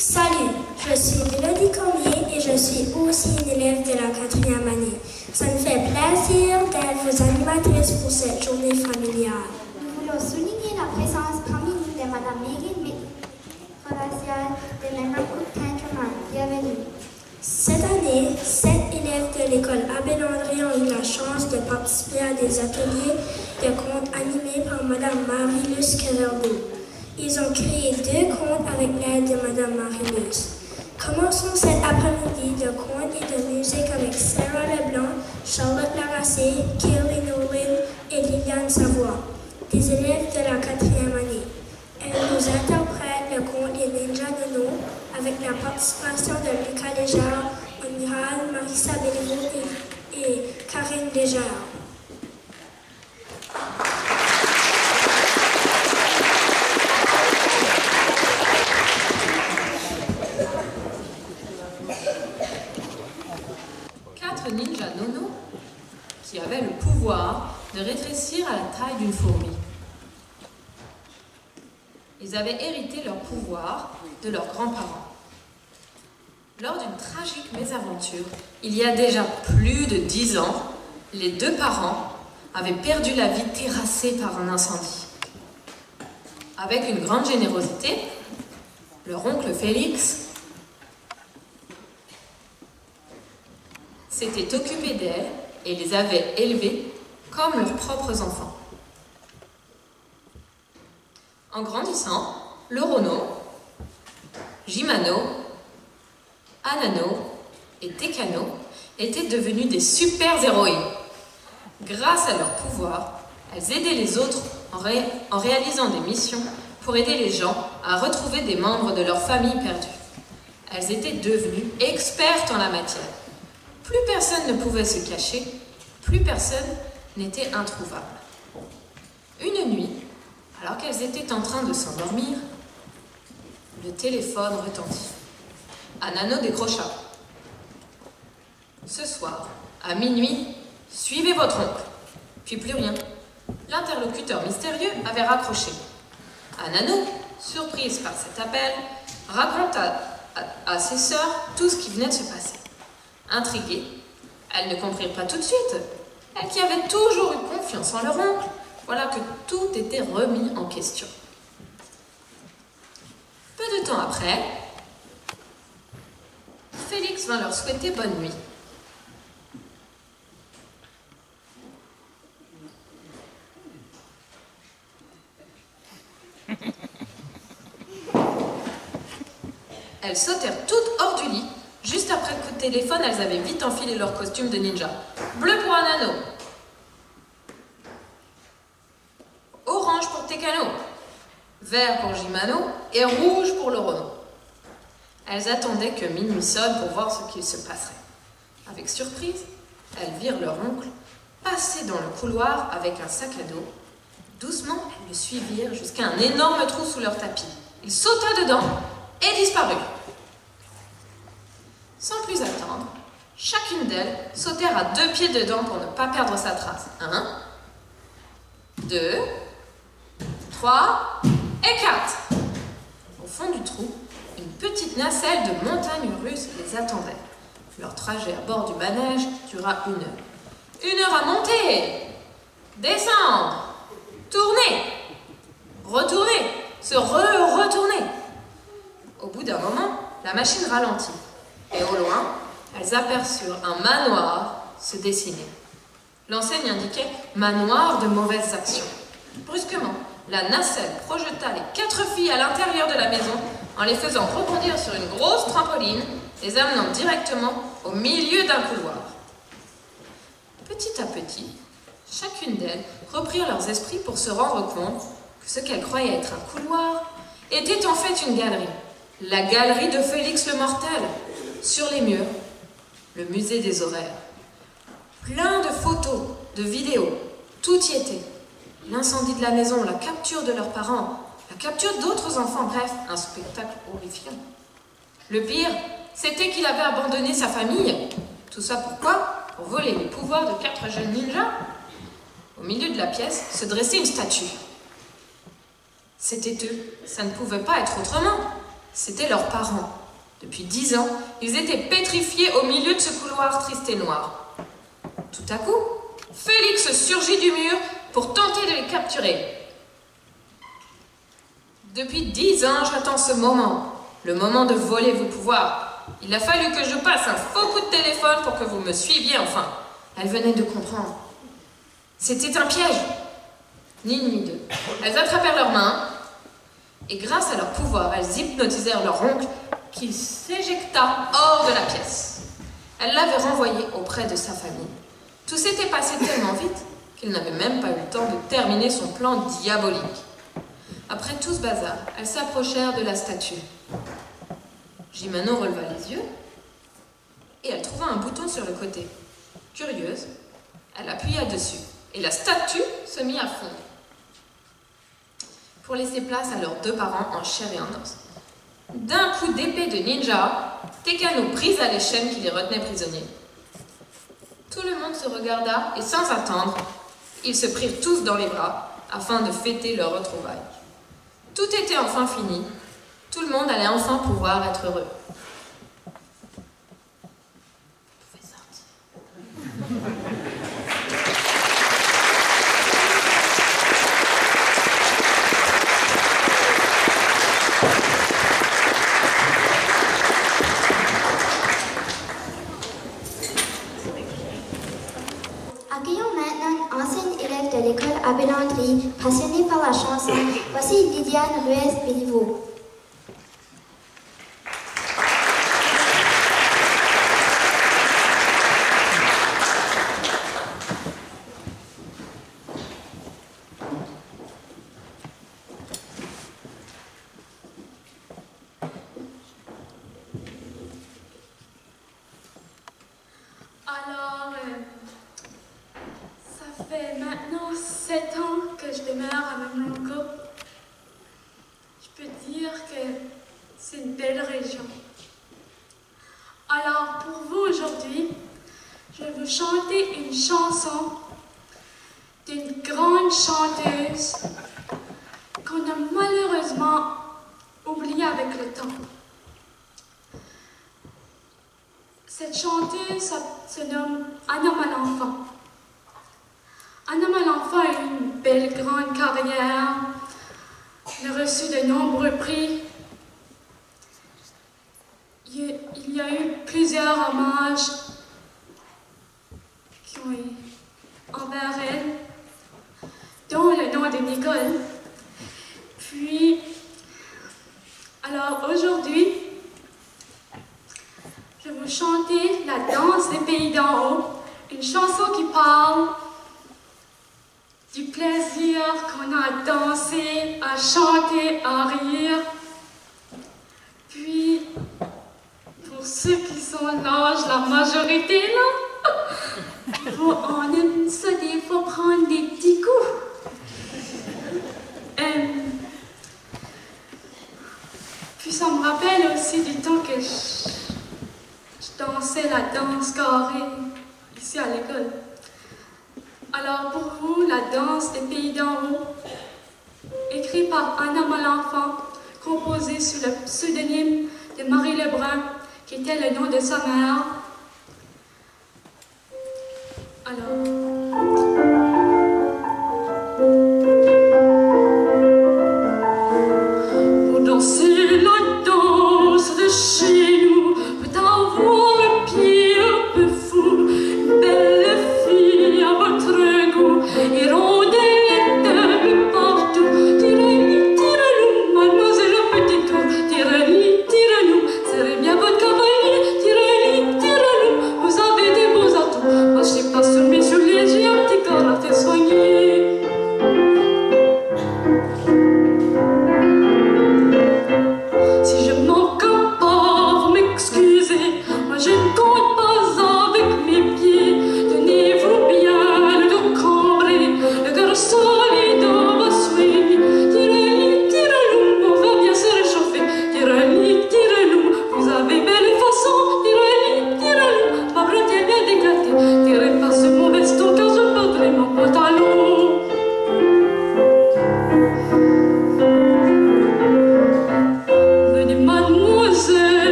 Salut, je suis Mélodie Cormier et je suis aussi une élève de la 4e année. Ça me fait plaisir d'être vos animatrices pour cette journée familiale. Nous voulons souligner la présence parmi nous de Mme Megan Provinciale de l'Emma-Cook-Tantraman. Bienvenue. Cette année, 7 élèves de l'école Abbé Landry ont eu la chance de participer à des ateliers de contes animés par Mme Marie-Luce Quererbeau. Ils ont créé 2 contes avec l'aide de Mme Marie-Luce. Commençons cet après-midi de contes et de musique avec Sarah Leblanc, Charlotte Larassé, Kelly Nolan et Liliane Savoie, des élèves de la 4e année. Elles nous interprètent le conte Les Ninjas Nono avec la participation de Lucas Légère, Amiral, Marissa Béliveau et Karine Légère. Ninja Nono qui avaient le pouvoir de rétrécir à la taille d'une fourmi. Ils avaient hérité leur pouvoir de leurs grands-parents. Lors d'une tragique mésaventure, il y a déjà plus de 10 ans, les 2 parents avaient perdu la vie terrassée par un incendie. Avec une grande générosité, leur oncle Félix s'était occupé d'elles et les avait élevées comme leurs propres enfants. En grandissant, le Rono, Jimano, Anano et Tekano étaient devenus des super-héroïnes. Grâce à leur pouvoir, elles aidaient les autres en réalisant des missions pour aider les gens à retrouver des membres de leur famille perdus. Elles étaient devenues expertes en la matière. Plus personne ne pouvait se cacher, plus personne n'était introuvable. Une nuit, alors qu'elles étaient en train de s'endormir, le téléphone retentit. Anano décrocha. Ce soir, à minuit, suivez votre oncle. Puis plus rien. L'interlocuteur mystérieux avait raccroché. Anano, surprise par cet appel, raconta à ses sœurs tout ce qui venait de se passer. Intriguées, elles ne comprirent pas tout de suite. Elles qui avaient toujours eu confiance en leur oncle, voilà que tout était remis en question. Peu de temps après, Félix vint leur souhaiter bonne nuit. Elles sautèrent toutes hors du lit. Juste après le coup de téléphone, elles avaient vite enfilé leur costume de ninja. Bleu pour Anano. Orange pour Tekano. Vert pour Jimano et rouge pour le Rono. Elles attendaient que minuit sonne pour voir ce qu'il se passerait. Avec surprise, elles virent leur oncle passer dans le couloir avec un sac à dos. Doucement, elles le suivirent jusqu'à un énorme trou sous leur tapis. Il sauta dedans et disparut. Sans plus attendre, chacune d'elles sautèrent à 2 pieds dedans pour ne pas perdre sa trace. 1, 2, 3 et 4. Au fond du trou, une petite nacelle de montagne russe les attendait. Leur trajet à bord du manège dura 1 heure. 1 heure à monter, descendre, tourner, retourner, se retourner. Au bout d'un moment, la machine ralentit. Et au loin, elles aperçurent un manoir se dessiner. L'enseigne indiquait « manoir de mauvaises actions ». Brusquement, la nacelle projeta les 4 filles à l'intérieur de la maison en les faisant rebondir sur une grosse trampoline, les amenant directement au milieu d'un couloir. Petit à petit, chacune d'elles reprirent leurs esprits pour se rendre compte que ce qu'elles croyaient être un couloir était en fait une galerie. La galerie de Félix le Mortel. Sur les murs, le musée des horaires. Plein de photos, de vidéos, tout y était. L'incendie de la maison, la capture de leurs parents, la capture d'autres enfants, bref, un spectacle horrifiant. Le pire, c'était qu'il avait abandonné sa famille. Tout ça pourquoi? Pour voler les pouvoirs de 4 jeunes ninjas. Au milieu de la pièce se dressait une statue. C'était eux, ça ne pouvait pas être autrement. C'étaient leurs parents. Depuis 10 ans, ils étaient pétrifiés au milieu de ce couloir triste et noir. Tout à coup, Félix surgit du mur pour tenter de les capturer. Depuis 10 ans, j'attends ce moment, le moment de voler vos pouvoirs. Il a fallu que je passe un faux coup de téléphone pour que vous me suiviez enfin. Elles venaient de comprendre. C'était un piège. Ni une ni deux. Elles attrapèrent leurs mains et grâce à leur pouvoir, elles hypnotisèrent leur oncle qui s'éjecta hors de la pièce. Elles l'avaient renvoyé auprès de sa famille. Tout s'était passé tellement vite qu'il n'avait même pas eu le temps de terminer son plan diabolique. Après tout ce bazar, elles s'approchèrent de la statue. Jimeno releva les yeux et elle trouva un bouton sur le côté. Curieuse, elle appuya dessus et la statue se mit à fondre pour laisser place à leurs deux parents en chair et en os. D'un coup d'épée de ninja, Tekano brisa les chaînes qui les retenaient prisonniers. Tout le monde se regarda et sans attendre, ils se prirent tous dans les bras afin de fêter leur retrouvaille. Tout était enfin fini. Tout le monde allait enfin pouvoir être heureux. Vous pouvez sortir. Accueillons maintenant une ancienne élève de l'école Abbé Landry, passionnée par la chanson. Voici Lydiane Ruiz-Béliveau. Alors, ça fait maintenant 7 ans que je demeure à Mamlongo. Je peux dire que c'est une belle région. Alors, pour vous aujourd'hui, je vais vous chanter une chanson d'une grande chanteuse qu'on a malheureusement oubliée avec le temps. Cette chanteuse se nomme Anna Malenfant. Anna Malenfant a eu une belle grande carrière. Elle a reçu de nombreux prix. Il y a eu plusieurs hommages qui ont été envers elle, dont le nom de Nicole. Puis, alors aujourd'hui, je vais vous chanter la danse des pays d'en haut, une chanson qui parle du plaisir qu'on a à danser, à chanter, à rire. Puis, pour ceux qui sont l'âge, la majorité là, on aime ça des fois prendre des petits coups. Puis ça me rappelle aussi du temps que je dansais la danse carrée ici à l'école. Alors pour vous, la danse des pays d'en haut, écrite par Anna Malenfant, composée sous le pseudonyme de Marie Lebrun, qui était le nom de sa mère. Alors... Sur les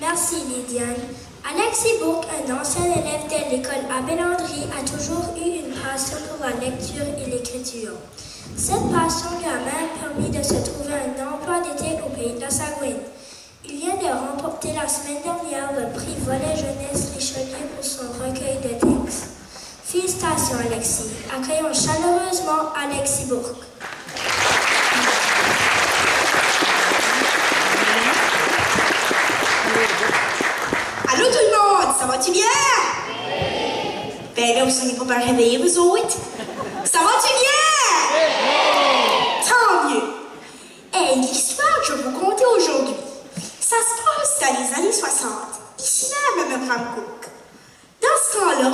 Merci Lydiane. Alexis Bourque, un ancien élève de l'école Abbé Landry, a toujours eu une passion pour la lecture et l'écriture. Cette passion lui a même permis de se trouver un emploi d'été au pays de la Sagouine. Il vient de remporter la semaine dernière le prix Volet Jeunesse Richelieu pour son recueil de textes. Félicitations Alexis. Accueillons chaleureusement Alexis Bourque. Allô tout le monde, ça va-tu bien? Oui. Ben là, vous n'êtes pas bien réveillés, vous autres? Ça va-tu bien? Oui. Tant mieux. Hey, l'histoire que je vais vous conter aujourd'hui, ça se passe dans les années 60, ici même à Memramcook. Dans ce temps-là,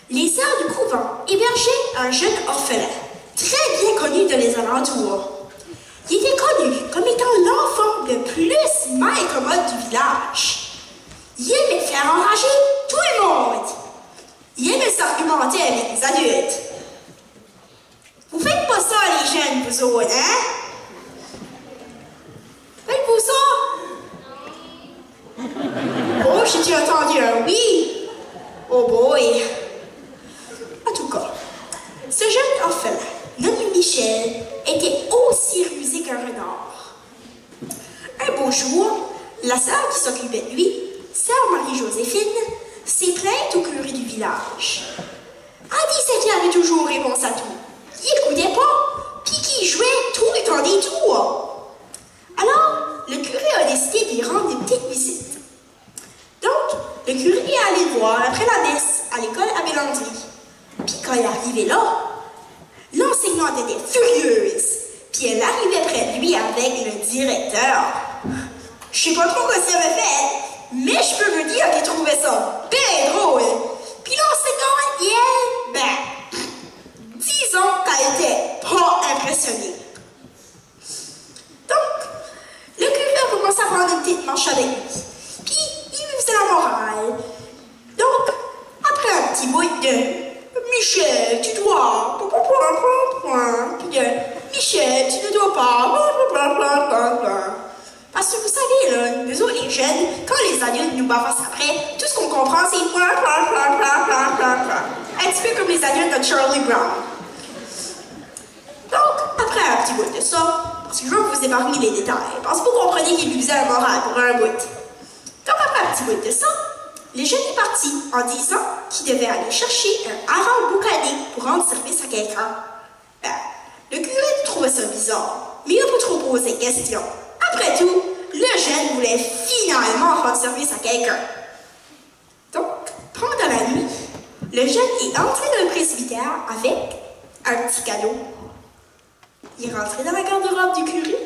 les sœurs du couvent hébergeaient un jeune orphelin, très bien connu dans les alentours. Il était connu comme étant l'enfant le plus maigre mode du village. Il aimait faire enrager tout le monde. Il aimait s'argumenter avec les adultes. Vous faites pas ça, les jeunes, vous autres, hein? Faites-vous ça? Oh, j'ai-tu entendu un oui? Oh boy! En tout cas, ce jeune orphelin, nommé Michel, était aussi rusé qu'un renard. Un beau jour, la sœur qui s'occupait de lui, sœur Marie-Joséphine, s'est plainte au curé du village. Elle disait qu'il avait toujours réponse à tout. Il n'écoutait pas, puis qu'il jouait tout le temps des tours. Alors, le curé a décidé d'y rendre une petite visite. Donc, le curé est allé le voir après la messe à l'école Abbé Landry. Puis quand il est arrivé là, l'enseignante était furieuse, puis elle arrivait près de lui avec le directeur. Je sais pas trop ce qu'il avait fait, mais je peux vous dire qu'il trouvait ça bien drôle. Puis l'enseignante, elle, disons qu'elle était pas impressionnée. Donc, le curé a commencé à prendre une petite marche avec lui. Puis, il lui faisait la morale. Donc, après un petit bout de Michel, tu dois, puis de Michel, tu ne dois pas, parce que vous savez, là, nous autres, les jeunes, quand les adultes nous bavassent après, tout ce qu'on comprend, c'est un petit peu comme les adultes de Charlie Brown. Donc, après un petit bout de ça, parce que je veux vous épargner les détails, parce que vous comprenez qu'il lui faisait la morale pour un bout. Donc, après un petit bout de ça, le jeune est parti en disant qu'il devait aller chercher un hareng boucané pour rendre service à quelqu'un. Le curé trouvait ça bizarre, mais il n'a pas trop posé question. Après tout, le jeune voulait finalement rendre service à quelqu'un. Donc, pendant la nuit, le jeune est entré dans le presbytère avec un petit cadeau. Il est rentré dans la garde-robe du curé,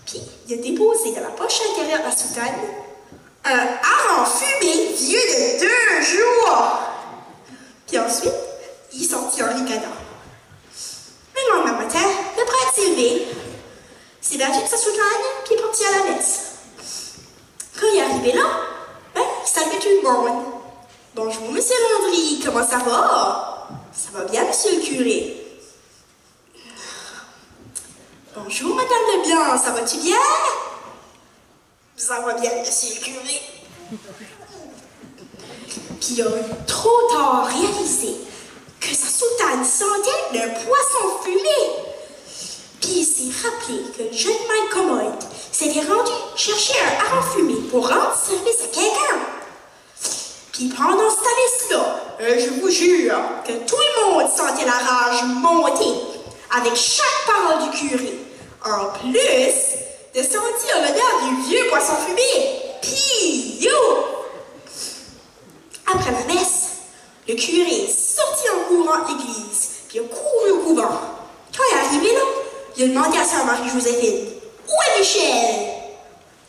puis il a déposé dans la poche intérieure de la soutane un hareng fumé vieux de 2 jours. Puis ensuite, il sortit en ricanant. Le lendemain matin, le prêtre s'est levé, s'est battu de sa soutane, puis est parti à la messe. Quand il est arrivé là, il saluait tout le monde. Bonjour, monsieur Landry, comment ça va? Ça va bien, monsieur le curé? Bonjour, Madame Leblanc, ça va-tu bien? Ça va bien, monsieur le curé. Puis il a trop tard réalisé que sa soutane sentait le poisson fumé. Puis il s'est rappelé que le jeune maître commode s'était rendu chercher un hareng fumé pour rendre service à quelqu'un. Puis pendant ce service-là, je vous jure que tout le monde sentait la rage monter avec chaque parole du curé. En plus de sentir l'odeur du vieux poisson fumé. Puis, yo! Après la messe, le curé est sorti en courant de l'église, puis il a couru au couvent. Quand il est arrivé là, il a demandé à sœur Marie-Joséphine, « Où est Michel? »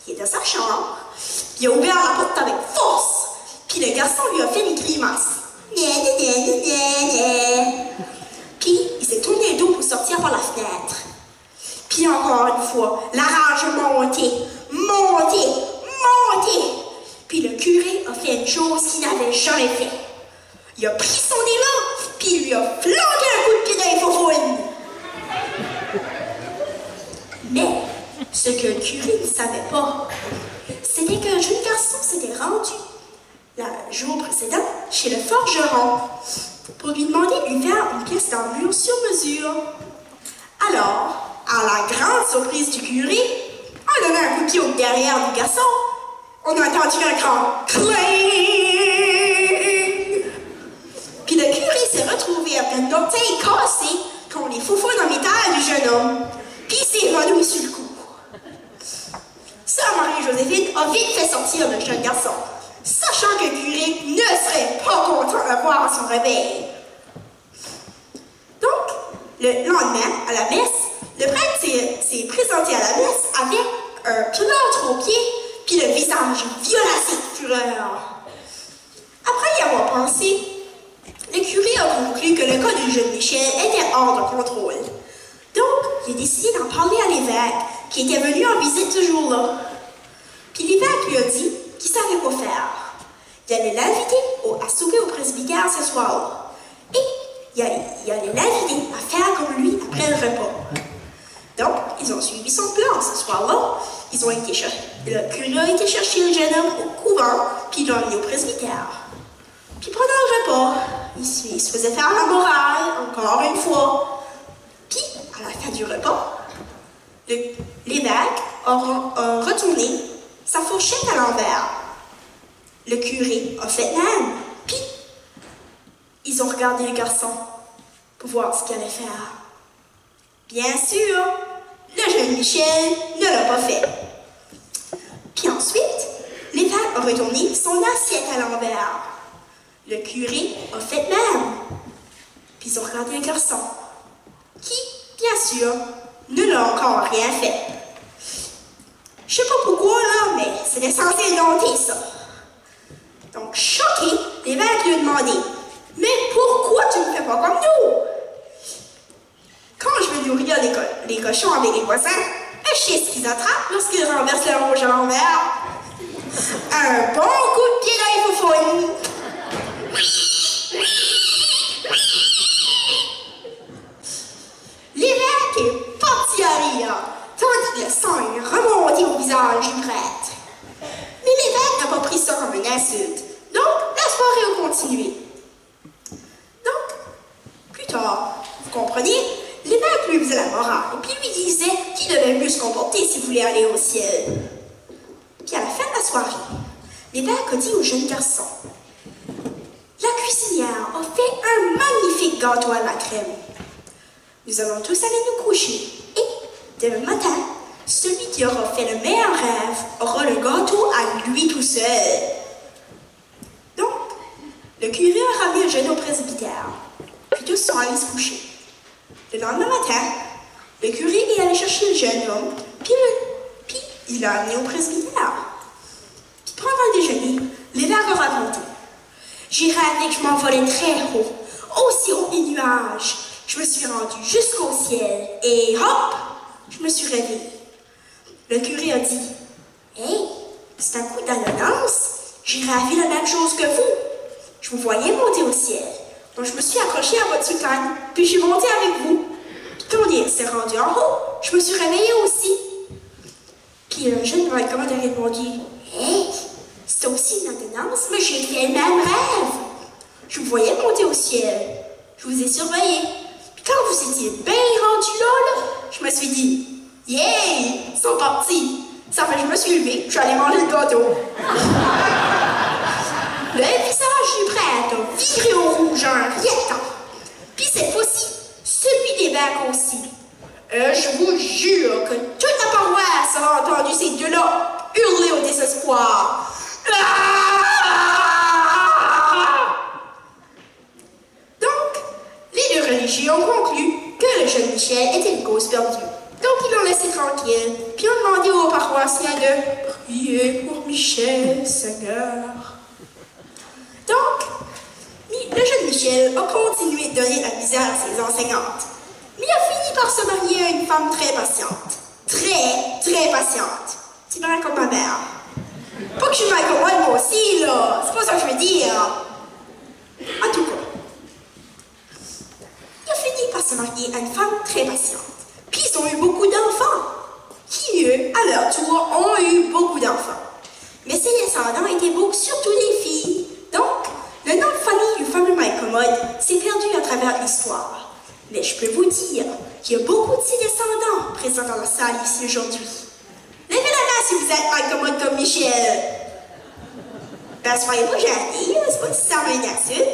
Il est dans sa chambre, puis il a ouvert la porte avec force, puis le garçon lui a fait une grimace. Puis il s'est tourné le dos pour sortir par la fenêtre. Puis encore une fois, la rage montait. Puis le curé a fait une chose qu'il n'avait jamais fait. Il a pris son élan, puis il lui a flanqué un coup de pied dans les faufouines. Mais ce que le curé ne savait pas, c'était qu'un jeune garçon s'était rendu le jour précédent chez le forgeron pour lui demander de faire une pièce d'armure sur mesure. Alors, à la grande surprise du curé, en donnant un coup de pied au derrière du garçon, on a entendu un grand cling. Puis le curé s'est retrouvé avec un orteil cassé contre les faufouines en métal du jeune homme. Puis il s'est évanoui sur le coup. Sœur Marie-Joséphine a vite fait sortir le jeune garçon, sachant que le curé ne serait pas content de voir à son réveil. Donc, le lendemain, à la messe, le prêtre s'est présenté à la messe avec un plâtre aux pieds, puis le visage violacé de fureur. Après y avoir pensé, le curé a conclu que le cas du jeune Michel était hors de contrôle. Donc, il a décidé d'en parler à l'évêque, qui était venu en visite ce jour-là. Puis l'évêque lui a dit qu'il savait quoi faire. Il allait l'inviter à souper au presbytère ce soir-là. Et il allait l'inviter à faire comme lui après le repas. Donc, ils ont suivi son plan ce soir-là. Le curé a été chercher le jeune homme au couvent, puis il l'a emmené au presbytère. Puis pendant le repas, il se faisait faire la morale, encore une fois. Puis, à la fin du repas, l'évêque a retourné sa fourchette à l'envers. Le curé a fait même. Puis, ils ont regardé le garçon pour voir ce qu'il allait faire. Bien sûr, le jeune Michel ne l'a pas fait. Puis ensuite, l'évêque a retourné son assiette à l'envers. Le curé a fait même. Puis ils ont regardé le garçon, qui, bien sûr, ne l'a encore rien fait. Je sais pas pourquoi, là, mais c'était censé dompter ça. Donc, choqué, l'évêque lui a demandé, « Mais pourquoi tu ne fais pas comme nous? » Quand je veux nourrir les cochons avec les voisins, je sais ce qu'ils attrapent lorsqu'ils renversent leur rouge à l'envers. Un bon coup de pied dans les faufouines. L'évêque est parti à rire, tandis que le sang est remonté au visage du prêtre. Mais l'évêque n'a pas pris ça comme une insulte, donc la soirée a continué. Donc, plus tard, vous comprenez, l'évêque lui faisait la morale, et puis lui disait qu'il devait mieux se comporter s'il voulait aller au ciel. Puis à la fin de la soirée, l'évêque a dit au jeune garçon, « La cuisinière a fait un magnifique gâteau à la crème. Nous allons tous aller nous coucher, et demain matin, celui qui aura fait le meilleur rêve aura le gâteau à lui tout seul. » Donc, le curé a ramené le jeune au presbytère, puis tous sont allés se coucher. Le lendemain matin, le curé est allé chercher le jeune homme, puis il l'a amené au presbytère. Puis pendant le déjeuner, l'évêque a raconté. J'ai rêvé que je m'envolais très haut, aussi haut que les nuages. Je me suis rendue jusqu'au ciel, et hop, je me suis réveillée. Le curé a dit, « Hey, c'est un coup d'annonce, j'ai rêvé la même chose que vous. Je vous voyais monter au ciel. Donc je me suis accrochée à votre soutane, puis je suis montée avec vous. Puis quand on s'est rendu en haut, je Je me suis réveillée aussi. Puis un jeune Malcolm a répondu, « Hey, c'est aussi une ordonnance, mais j'ai fait le même rêve. Je vous voyais monter au ciel. Je vous ai surveillé. Puis quand vous étiez bien rendu là, je me suis dit, yeah, ils sont partis. Ça fait que je me suis levée, je suis allée manger le gâteau. Le visage est prêt à virer au rouge en rien de temps. Puis cette fois-ci, celui des bacs aussi. Je vous jure que toute la paroisse a entendu ces deux-là hurler au désespoir. Donc, les deux religieux ont conclu que le jeune Michel était une cause perdue. Donc, ils l'ont laissé tranquille, puis ont demandé aux paroissiens de prier pour Michel, Seigneur. Donc, le jeune Michel a continué de donner la misère à ses enseignantes. Mais il a fini par se marier à une femme très patiente. Très patiente. C'est vrai comme ma mère. Pas que je suis mal comme moi aussi, là. C'est pas ça que je veux dire. En tout cas, il a fini par se marier à une femme très patiente. Puis ils ont eu beaucoup d'enfants. Qui, eux, à leur tour, ont eu beaucoup d'enfants. Mais ces descendants étaient beaux, surtout des filles. Donc, le nom de famille du fameux Malcommode s'est perdu à travers l'histoire. Mais je peux vous dire qu'il y a beaucoup de ces descendants présents dans la salle ici aujourd'hui. Levez la main si vous êtes Malcommode comme Michel. Ben, soyez pas gênés, c'est pas si ça m'inquiète.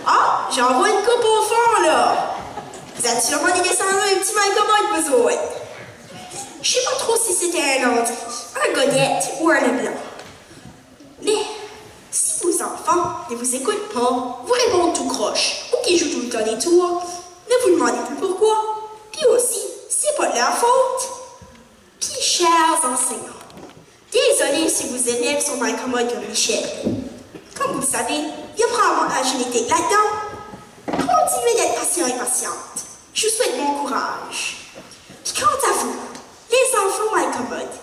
Ah, j'en vois une coupe au fond, là. Vous êtes sûrement des descendants d'un petit Malcommode, vous autres. Je sais pas trop si c'était un Landry, un Godette ou un Leblanc. Mais, si vos enfants ne vous écoutent pas, vous répondent tout croche, ou qu'ils jouent tout le temps des tours, ne vous demandez plus pourquoi. Puis aussi, c'est pas de leur faute. Puis, chers enseignants, désolé si vos élèves sont Malcommode comme Michel. Comme vous le savez, il y a probablement la génétique là-dedans. Continuez d'être patient et patiente. Je vous souhaite bon courage. Puis quant à vous, les enfants Malcommode,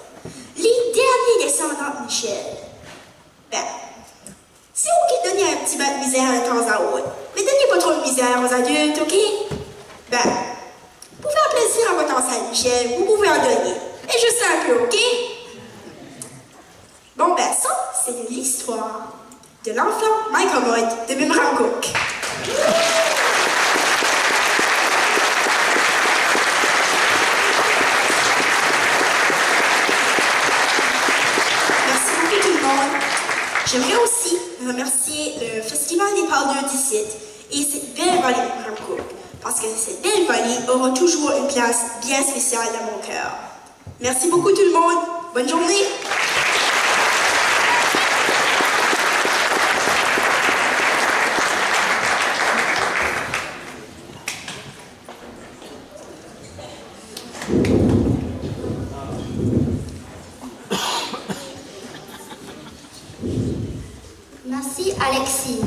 les derniers descendants de Michel, ben, c'est ok de donner un petit peu de misère de temps à autre, mais donnez pas trop de misère aux adultes, ok? Ben, pour faire plaisir à votre ancien Michel, vous pouvez en donner. Et juste un peu, ok? Bon, ben, ça, c'est l'histoire de l'enfant Malcommode de Memramcook. Merci beaucoup tout le monde. J'aimerais aussi remercier le Festival des parleurs d'ici et cette belle vallée de Memramcook, parce que cette belle vallée aura toujours une place bien spéciale dans mon cœur. Merci beaucoup tout le monde. Bonne journée. Merci Alexis.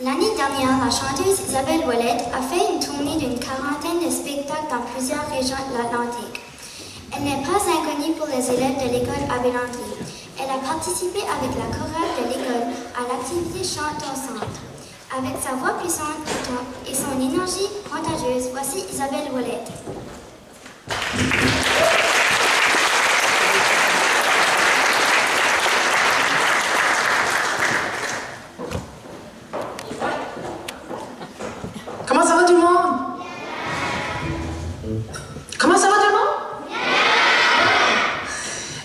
L'année dernière, la chanteuse Isabelle Ouellette a fait une tournée d'une quarantaine de spectacles dans plusieurs régions de l'Atlantique. Elle n'est pas inconnue pour les élèves de l'école Abbé Landry. Elle a participé avec la chorale de l'école à l'activité Chante ton centre. Avec sa voix puissante et son énergie contagieuse, voici Isabelle Ouellette. Comment ça va tout le monde? Comment ça va tout le monde?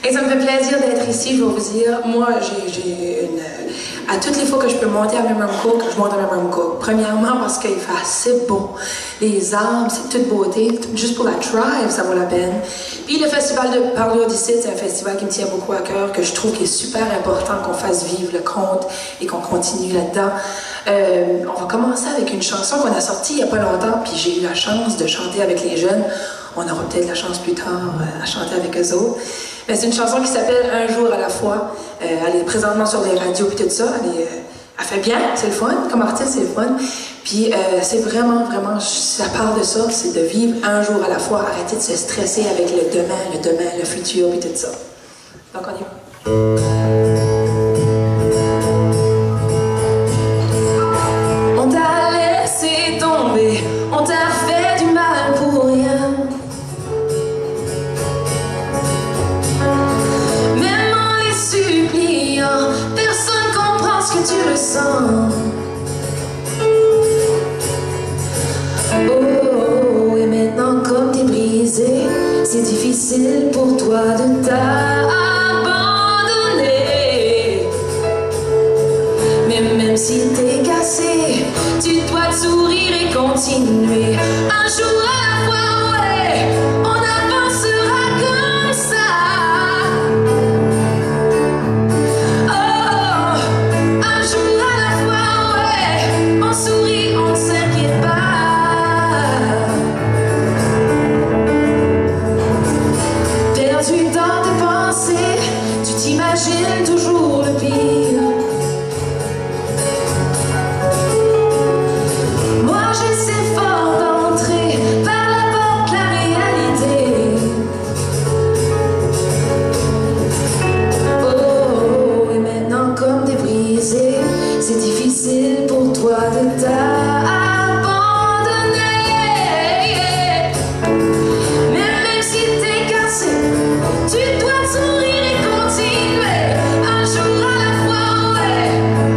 Et ça me fait plaisir d'être ici, je vais vous dire. Moi, à toutes les fois que je peux monter à Memramcook, je monte à Memramcook. Premièrement, parce qu'il fait assez beau. Les arbres, c'est toute beauté. Juste pour la drive, ça vaut la peine. Puis le festival de parleurs d'ici, c'est un festival qui me tient beaucoup à cœur, que je trouve qu'il est super important qu'on fasse vivre le conte et qu'on continue là-dedans. On va commencer avec une chanson qu'on a sortie il n'y a pas longtemps, puis j'ai eu la chance de chanter avec les jeunes. On aura peut-être la chance plus tard à chanter avec eux autres. Mais c'est une chanson qui s'appelle Un jour à la fois. Elle est présentement sur les radios et tout ça. Elle fait bien, c'est le fun. Comme artiste, c'est le fun. Puis c'est vraiment, ça part de ça, c'est de vivre un jour à la fois. Arrêter de se stresser avec le demain, le futur et tout ça. Donc on y va. On t'a laissé tomber, on t'a fait du mal pour rien. c'est difficile pour toi de t'abandonner. Mais même si t'es cassé, tu dois te sourire et continuer. Un jour à la fois, ouais, on avancera comme ça. Oh, un jour à la fois, ouais, on sourit, on ne s'inquiète pas. Perdu dans tes pensées, tu t'imagines toujours le pire. Moi j'essaie fort d'entrer par la porte la réalité. Oh, et maintenant comme t'es brisé, c'est difficile pour toi de t'abandonner. Mais même si t'es cassé, tu dois te sourire et continuer. Un jour à la fois, ouais,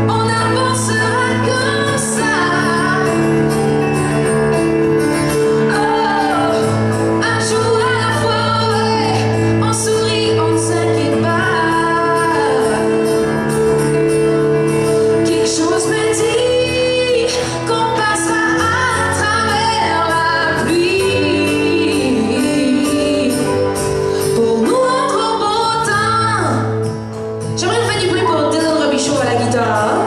on avancera comme ça. Oh, un jour à la fois, ouais, on sourit, on ne s'inquiète pas. Quelque chose me dit qu'on passera à travers la pluie. Pour nous rendre au beau temps. J'aimerais faire du bruit pour Dylan Robichaud à la guitare.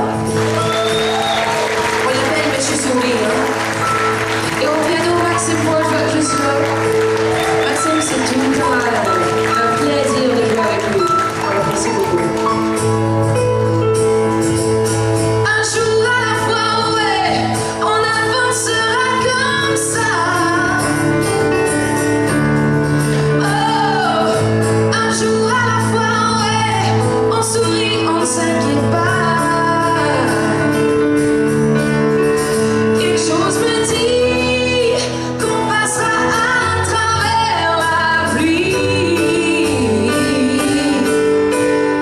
On l'appelle Monsieur Sourire. Et au piano, Maxime Paul, je suis là. Maxime, c'est tout le temps un plaisir de jouer avec lui. On l'apprécie beaucoup. Un jour à la fois, ouais, on avancera comme ça. Oh, un jour à la fois, ouais, on sourit, on ne s'inquiète pas. Quelque chose me dit qu'on passera à travers la pluie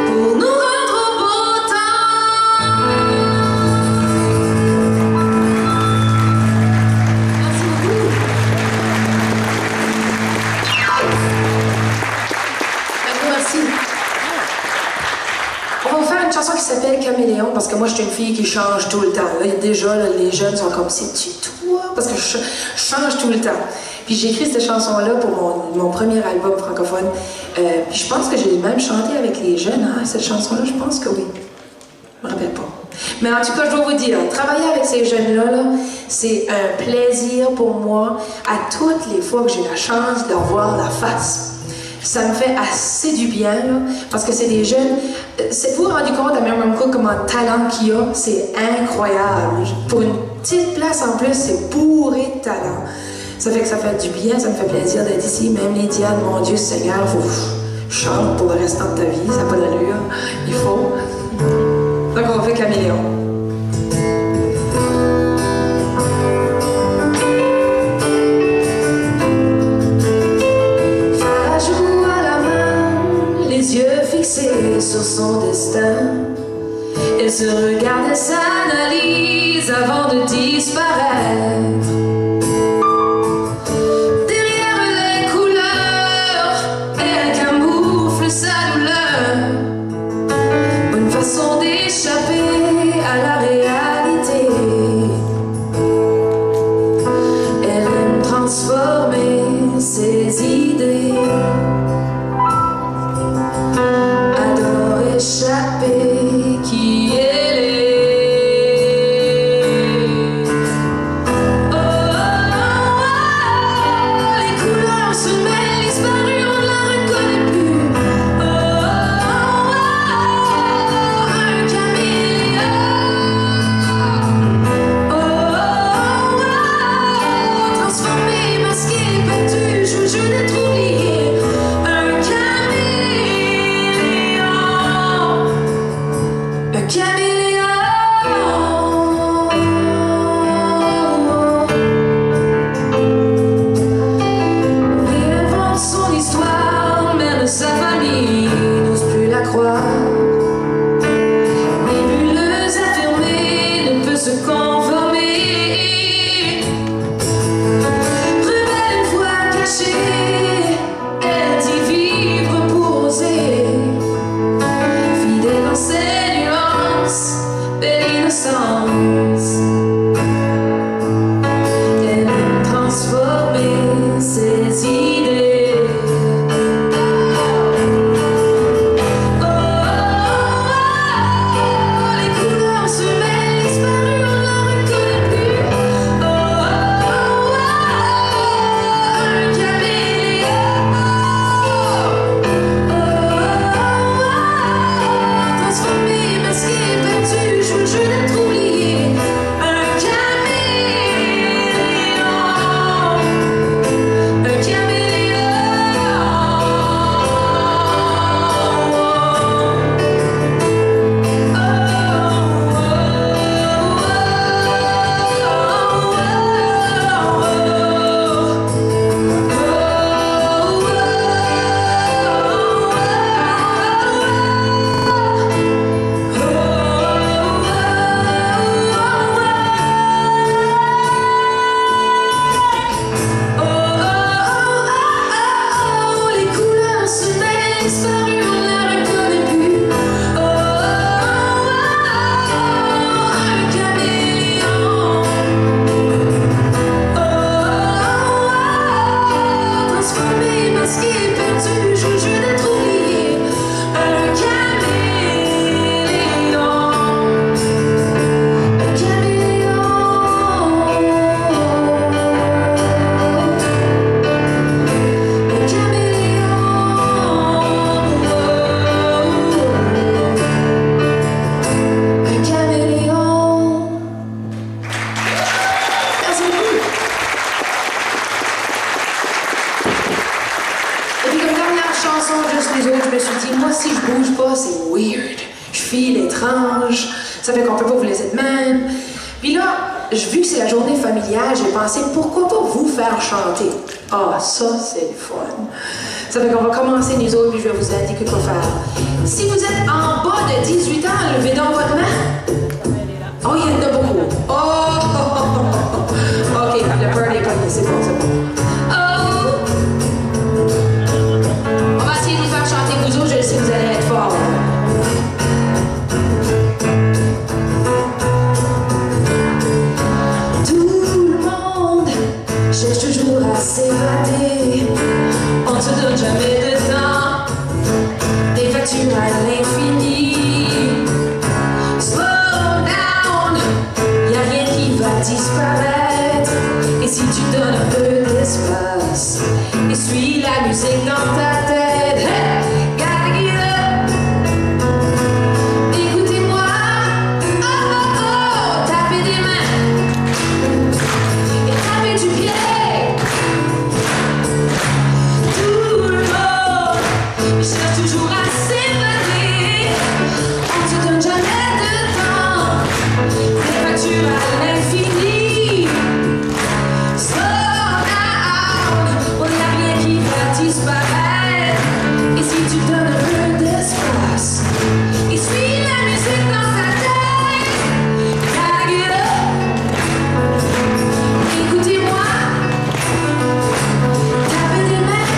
pour nous rendre au beau temps. Merci beaucoup. Merci. On va faire une chanson qui s'appelle Caméléon parce que moi je suis une fille qui change tout le temps. Là, déjà, là, les jeunes sont comme c'est-tu toi? Parce que je change tout le temps. Puis j'ai écrit cette chanson-là pour mon premier album francophone. Puis je pense que j'ai même chanté avec les jeunes, hein, cette chanson-là, je pense que oui. Je me rappelle pas. Mais en tout cas, je dois vous dire, travailler avec ces jeunes-là, là, c'est un plaisir pour moi à toutes les fois que j'ai la chance de leur voir la face. Ça me fait assez du bien, là, parce que c'est des jeunes. Vous vous rendez compte à Merriam Cook comment le talent qu'il y a, c'est incroyable. Pour une petite place en plus, c'est bourré de talent. Ça fait que ça fait du bien, ça me fait plaisir d'être ici. Même les Diane, mon Dieu Seigneur, faut chante pour le restant de ta vie, ça n'a pas d'allure, il faut. Donc on fait Caméléon. Les yeux fixés sur son destin, elle se regarde et s'analyse avant de disparaître. Derrière les couleurs, elle camoufle sa douleur, une façon d'échapper à la réalité. Elle aime transformer ses idées, échapper qui elle est. Oh, oh, oh, les couleurs se mêlent, disparues, on ne la reconnaît plus. Oh, oh, oh, un caméléon. Oh, oh, transformé, masqué, battu, je n'ai trop oublié. vous autres, je me suis dit, moi, si je bouge pas, c'est weird. Je file étrange. Ça fait qu'on peut pas vous laisser de même. Puis là, vu que c'est la journée familiale, j'ai pensé, pourquoi pas vous faire chanter? Ah, ça, c'est le fun. Ça fait qu'on va commencer, nous autres, puis je vais vous indiquer quoi faire. Si vous êtes en bas de 18 ans, levez donc votre main. Oh, il y en a beaucoup. Oh, OK, le bird est pogné, c'est bon, c'est bon. Oh! On va essayer de vous faire chanter, vous autres, je sais que vous allez être forts. Cherche toujours à s'évader. On te donne jamais de temps. Des factures à l'infini. Slow down, y'a rien qui va disparaître. Et si tu donnes un peu d'espace et suis la musique dans ta tête, hey, gotta get up. Écoutez-moi, oh oh oh, tapez des mains et tapez du pied. Je cherche toujours à s'évader. On te donne jamais de temps. Des factures à l'infini. Slow down, on n'y a rien qui va disparaître. Et si tu donnes un peu d'espace et suis la musique dans ta tête, gotta get up. Écoutez-moi, tapez des mains.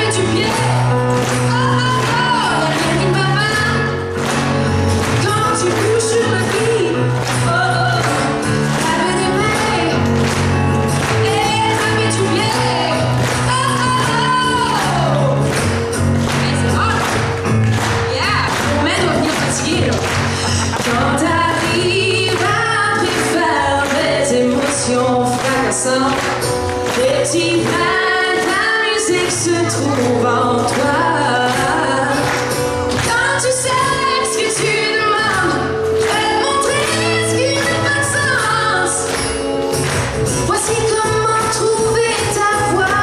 Du pied, oh oh oh, y'a rien qui me va pas. Quand tu bouges sur le beat, oh oh, tapez des mains, et tapez du pied, oh oh oh. Hey, c'est bon, yeah, mon main doit venir fatiguer là. Quand t'arrives après faire des émotions fracassantes, des petits se trouve en toi. Quand tu sais ce que tu demandes, je vais te montrer ce qui n'a pas de sens. Voici comment trouver ta voie.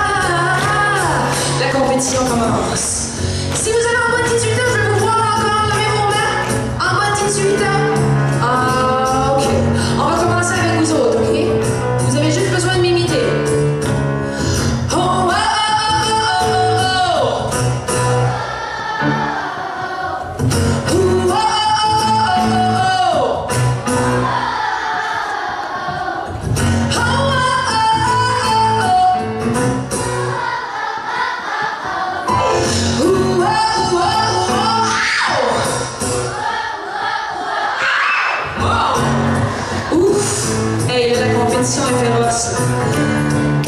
La compétition commence. Si vous avez en bas de 18 ans, je vais vous voir encore lever vos mains. En bas de 18 ans. Ah, ok. On va commencer avec vous autres, ok? Vous avez juste besoin de m'imiter.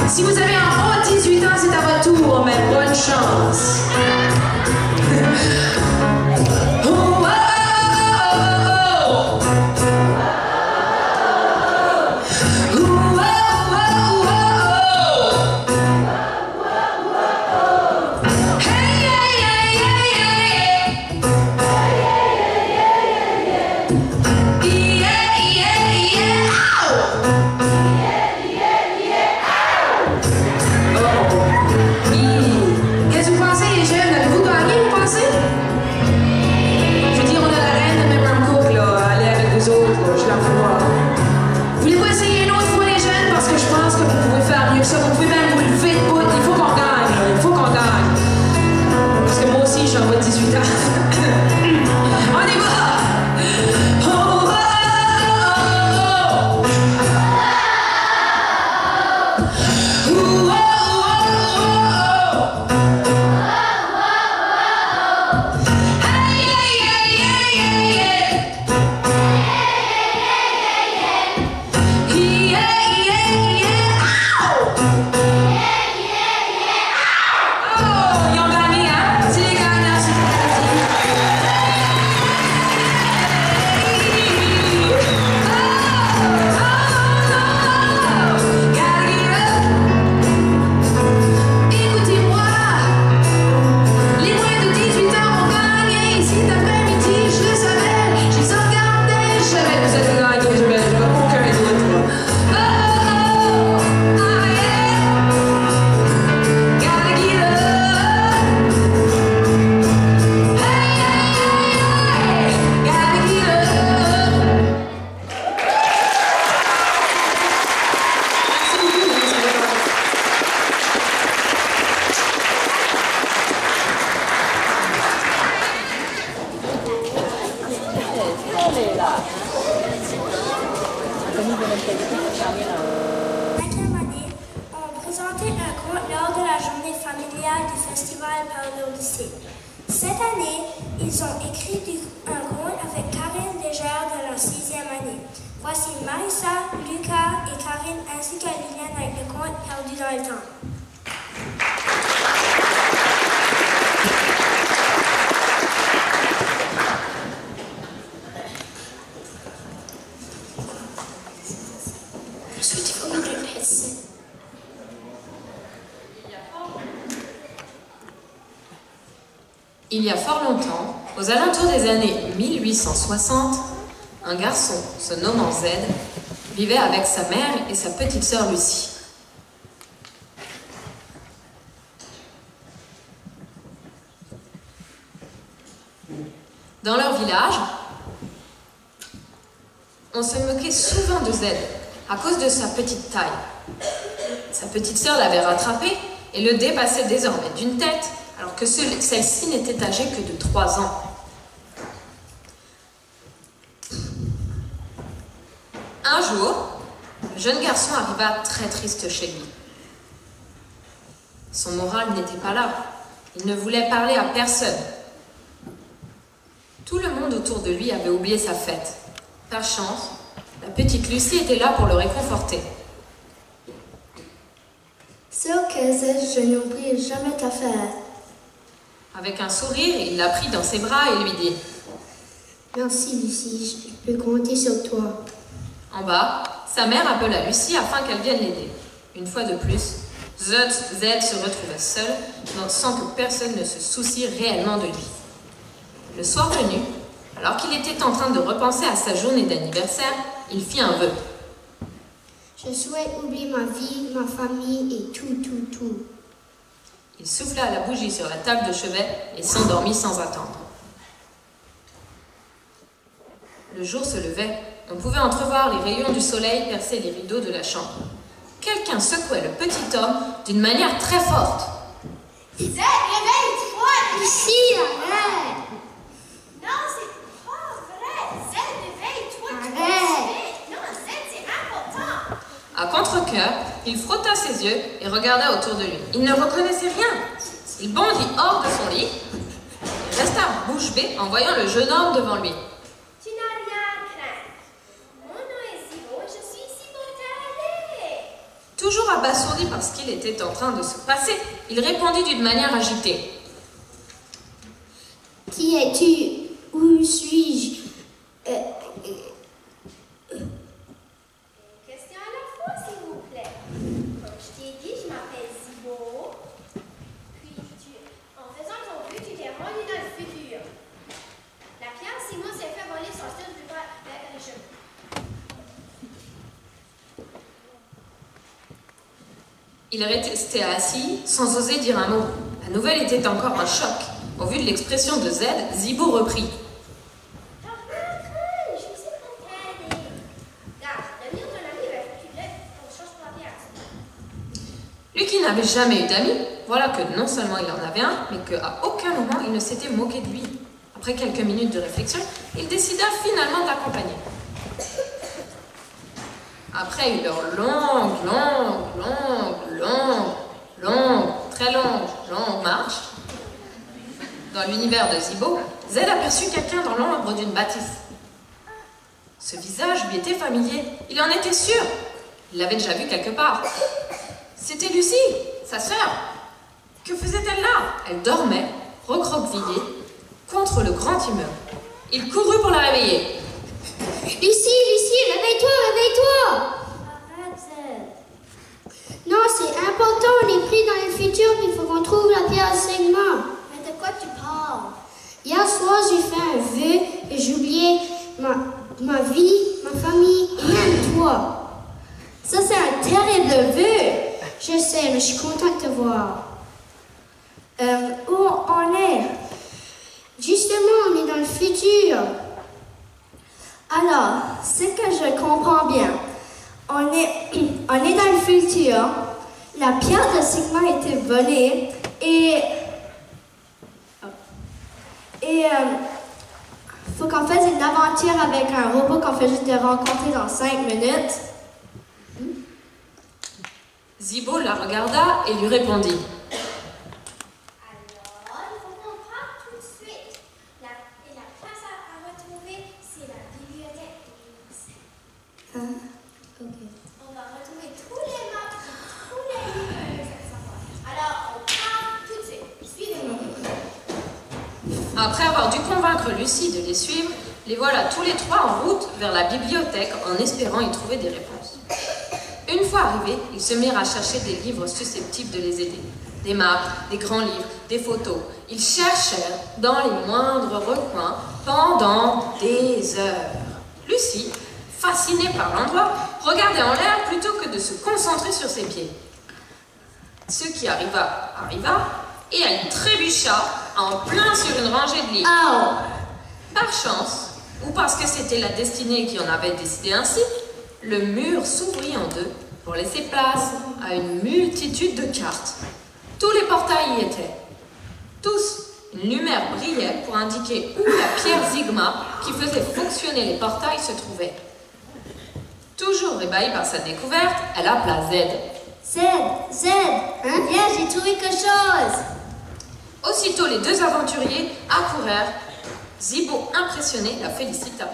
Si vous avez en haut de 18 ans, c'est à votre tour, mais bonne chance. Qu'est-ce que vous conte lors de la journée familiale du festival par leur lycée. Cette année, ils ont écrit un conte avec Karine Légère de la 6e année. Voici Marissa, Lucas et Karine ainsi que Liliane avec le conte Perdu dans le temps. Il y a fort longtemps, aux alentours des années 1860, un garçon, se nommant Z, vivait avec sa mère et sa petite sœur Lucie. Dans leur village, on se moquait souvent de Z à cause de sa petite taille. Sa petite sœur l'avait rattrapé et le dépassait désormais d'une tête, alors que celle-ci n'était âgée que de 3 ans. Un jour, le jeune garçon arriva très triste chez lui. Son moral n'était pas là. Il ne voulait parler à personne. Tout le monde autour de lui avait oublié sa fête. Par chance, la petite Lucie était là pour le réconforter. Sûr que Z, je n'oublie jamais ta fête. Avec un sourire, il la prit dans ses bras et lui dit « Merci Lucie, je peux compter sur toi. » En bas, sa mère appela Lucie afin qu'elle vienne l'aider. Une fois de plus, Z se retrouvait seul, sans que personne ne se soucie réellement de lui. Le soir venu, alors qu'il était en train de repenser à sa journée d'anniversaire, il fit un vœu. Je souhaite oublier ma vie, ma famille et tout. Il souffla la bougie sur la table de chevet et s'endormit sans attendre. Le jour se levait. On pouvait entrevoir les rayons du soleil percer les rideaux de la chambre. Quelqu'un secouait le petit homme d'une manière très forte. Z, réveille-toi! Lucie, arrête! Non, c'est pas vrai! Z, réveille-toi! Arrête! Non, Z, c'est important! À contre-cœur, il frotta ses yeux et regarda autour de lui. Il ne reconnaissait rien. Il bondit hors de son lit et resta bouche bée en voyant le jeune homme devant lui. Tu n'as rien à craindre. Mon nom est Zibo et je suis ici pour t'aider. Toujours abasourdi par ce qu'il était en train de se passer, il répondit d'une manière agitée. Qui es-tu? Où suis-je? Question à la fois, s'il vous plaît. Comme je t'ai dit, je m'appelle Zibo. Puis, en faisant ton but, tu t'es rendu dans le futur. La pierre Simon s'est fait voler son style du père Richard. Il restait assis, sans oser dire un mot. La nouvelle était encore un choc. Au vu de l'expression de Z, Zibo reprit. Je suis pour t'aider. Regarde, devenir ton ami va faire plus on change pour la pierre. Lui qui n'avait jamais eu d'amis, voilà que non seulement il en avait un, mais qu'à aucun moment il ne s'était moqué de lui. Après quelques minutes de réflexion, il décida finalement d'accompagner. Après une heure très longue marche, dans l'univers de Zibo, Z aperçut quelqu'un dans l'ombre d'une bâtisse. Ce visage lui était familier, il en était sûr. Il l'avait déjà vu quelque part. C'était Lucie, sa sœur. Que faisait-elle là? Elle dormait, recroquevillée, contre le grand immeuble. Il courut pour la réveiller. Lucie, réveille-toi! Arrête, Z. Non, c'est important, on est pris dans le futur, il faut qu'on trouve la pierre segment. Mais de quoi tu parles? Hier soir, j'ai fait un vœu et j'ai oublié ma vie, ma famille et même toi. Ça, c'est un terrible vœu. Je sais, mais je suis contente de te voir. Où on est? Justement, on est dans le futur. Alors, ce que je comprends bien, on est dans le futur. La pierre de Sigma a été volée et faut qu'on fasse une aventure avec un robot qu'on fait juste de rencontrer dans 5 minutes. Zibo la regarda et lui répondit. Alors, il faut qu'on parte tout de suite. La place à retrouver, c'est la bibliothèque. Ok. On va retrouver tous les maps, tous les livres. Alors, on part tout de suite. Suivez-moi. Après avoir dû convaincre Lucie de les suivre, les voilà tous les trois en route vers la bibliothèque en espérant y trouver des réponses. Une fois arrivés, ils se mirent à chercher des livres susceptibles de les aider. Des maps, des grands livres, des photos. Ils cherchèrent dans les moindres recoins pendant des heures. Lucie, fascinée par l'endroit, regardait en l'air plutôt que de se concentrer sur ses pieds. Ce qui arriva, et elle trébucha en plein sur une rangée de livres. Oh. Par chance, ou parce que c'était la destinée qui en avait décidé ainsi, le mur s'ouvrit en deux pour laisser place à une multitude de cartes. Tous les portails y étaient. Tous, une lumière brillait pour indiquer où la pierre Sigma qui faisait fonctionner les portails se trouvait. Toujours ébahie par sa découverte, elle appela Z. Z, viens, j'ai trouvé quelque chose. Aussitôt, les deux aventuriers accourèrent. Zibo, impressionné, la félicita.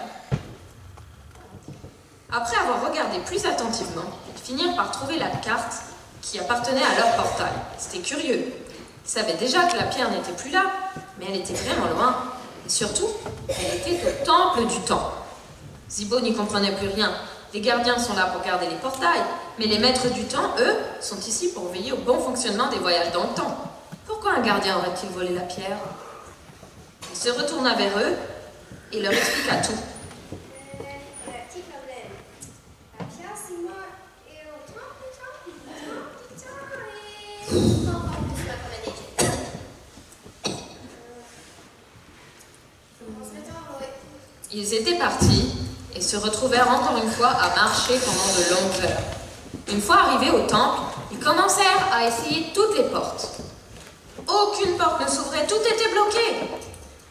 Après avoir regardé plus attentivement, ils finirent par trouver la carte qui appartenait à leur portail. C'était curieux. Ils savaient déjà que la pierre n'était plus là, mais elle était vraiment loin. Et surtout, elle était au temple du temps. Zibo n'y comprenait plus rien. Les gardiens sont là pour garder les portails, mais les maîtres du temps, eux, sont ici pour veiller au bon fonctionnement des voyages dans le temps. Pourquoi un gardien aurait-il volé la pierre? Il se retourna vers eux et leur expliqua tout. Petit problème. La pierre Sigma est au temple du temps et non pas plus la promenade. On se retourne, oui. Ils étaient partis et se retrouvèrent encore une fois à marcher pendant de longues heures. Une fois arrivés au temple, ils commencèrent à essayer toutes les portes. Aucune porte ne s'ouvrait, tout était bloqué.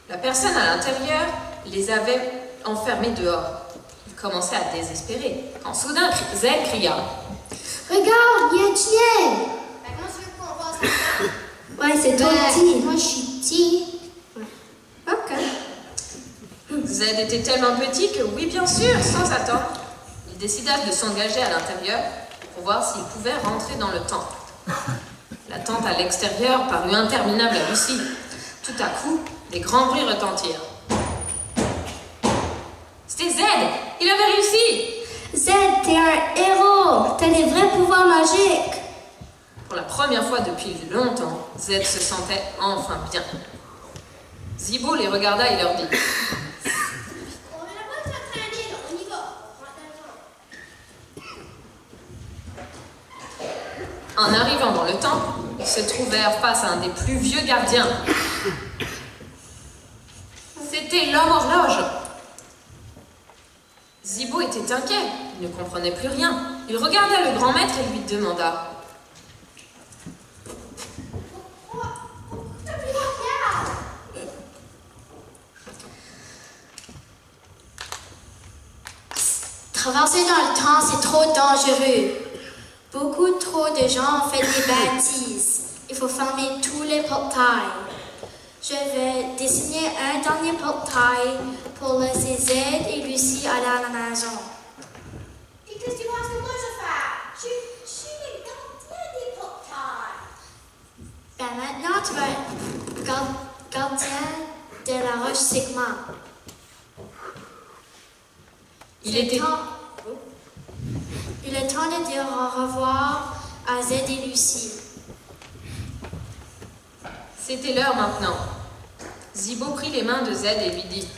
La personne à l'intérieur les avait enfermés dehors. Ils commençaient à désespérer, quand soudain Z cria. Regarde, il y a un chien. Comment tu veux qu'on voit ça? Ouais, c'est toi petit. Moi, je suis petit. Ok. Z était tellement petit que, oui, bien sûr, sans attendre, ils décidèrent de s'engager à l'intérieur pour voir s'ils pouvaient rentrer dans le temple. L'attente à l'extérieur parut interminable à Lucie. Tout à coup, des grands bruits retentirent. C'était Z! Il avait réussi! Z, t'es un héros. T'as des vrais pouvoirs magiques. Pour la première fois depuis longtemps, Z se sentait enfin bien. Zibo les regarda et leur dit. On n'a pas de s'entraîner, donc on y va. On rentre dans le temps. En arrivant dans le temple, ils se trouvèrent face à un des plus vieux gardiens. C'était l'homme horloge. Zibo était inquiet, il ne comprenait plus rien. Il regarda le grand maître et lui demanda. Traverser dans le temps, c'est trop dangereux. Beaucoup trop de gens ont fait des bêtises. Il faut fermer tous les portails. Je vais dessiner un dernier portail pour laisser Z et Lucie aller à la maison. Et qu'est-ce que tu penses que moi je fais? Je suis le gardien des portails. Ben maintenant, tu vas être gardien de la roche Sigma. Il est temps de dire au revoir à Z et Lucie. C'était l'heure maintenant. Zibo prit les mains de Z et lui dit.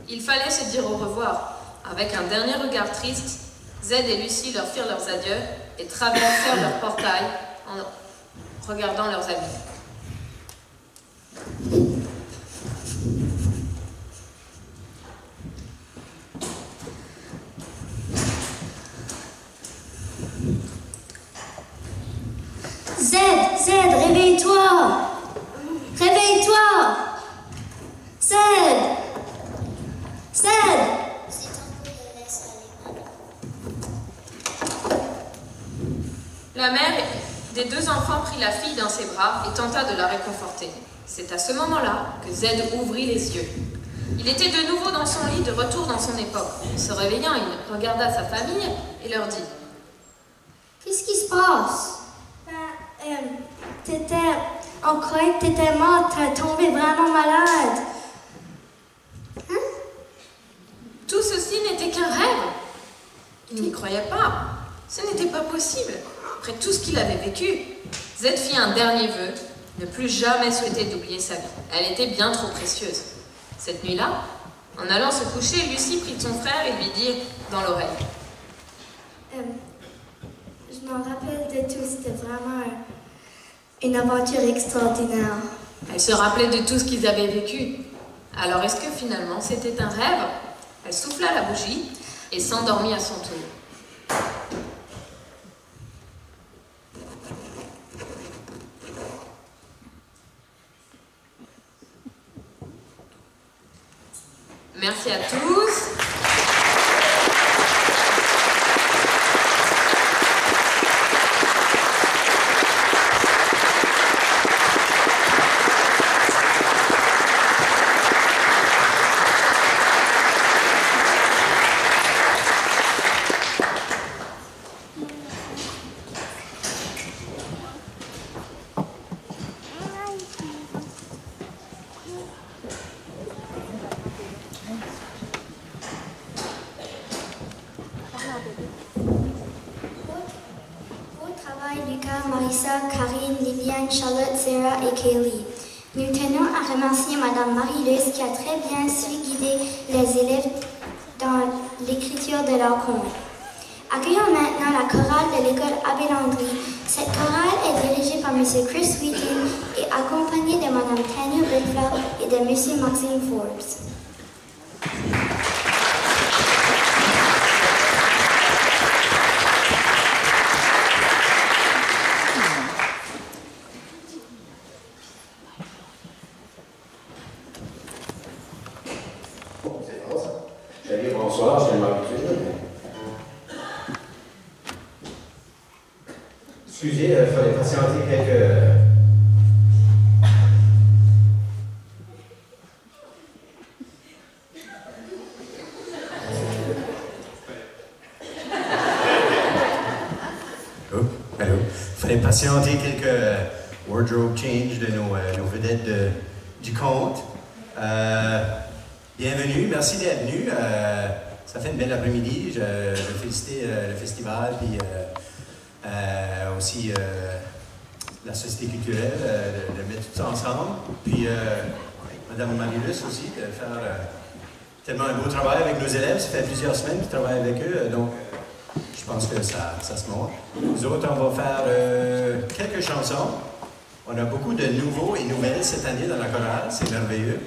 Il fallait se dire au revoir. Avec un dernier regard triste, Z et Lucie leur firent leurs adieux et traversèrent leur portail en regardant leurs amis. Z, réveille-toi. Réveille-toi. Z. C'est temps pour les laisser aller. La mère des deux enfants prit la fille dans ses bras et tenta de la réconforter. C'est à ce moment-là que Z ouvrit les yeux. Il était de nouveau dans son lit, de retour dans son époque. Se réveillant, il regarda sa famille et leur dit « Qu'est-ce qui se passe? On croyait que t'étais morte, t'es tombée vraiment malade. Hein? » Tout ceci n'était qu'un rêve. Il n'y croyait pas. Ce n'était pas possible. Après tout ce qu'il avait vécu, Z fit un dernier vœu, ne plus jamais souhaiter d'oublier sa vie. Elle était bien trop précieuse. Cette nuit-là, en allant se coucher, Lucie prit son frère et lui dit dans l'oreille Je m'en rappelle de tout, c'était vraiment une aventure extraordinaire. Elle se rappelait de tout ce qu'ils avaient vécu. Alors est-ce que finalement c'était un rêve? Elle souffla la bougie et s'endormit à son tour. Merci à tous. Marissa, Karine, Liliane, Charlotte, Sarah et Kaylee. Nous tenons à remercier Madame Marie-Luce qui a très bien su guider les élèves dans l'écriture de leur conte. Accueillons maintenant la chorale de l'école Abbé Landry. Cette chorale est dirigée par M. Chris Wheaton et accompagnée de Mme Tanya Bridfeld et de M. Maxime Forbes. Bonsoir, je m'habitue. Excusez, il fallait patienter quelques... Allô. Il fallait patienter quelques wardrobe change de nos vedettes du conte. Bienvenue, merci d'être venu. Ça fait une belle après-midi. Je félicite le festival, puis aussi la société culturelle de mettre tout ça ensemble. Puis Mme Marie-Luce aussi, de faire tellement un beau travail avec nos élèves. Ça fait plusieurs semaines qu'ils travaillent avec eux, donc je pense que ça se montre. Nous autres, on va faire quelques chansons. On a beaucoup de nouveaux et nouvelles cette année dans la chorale, c'est merveilleux.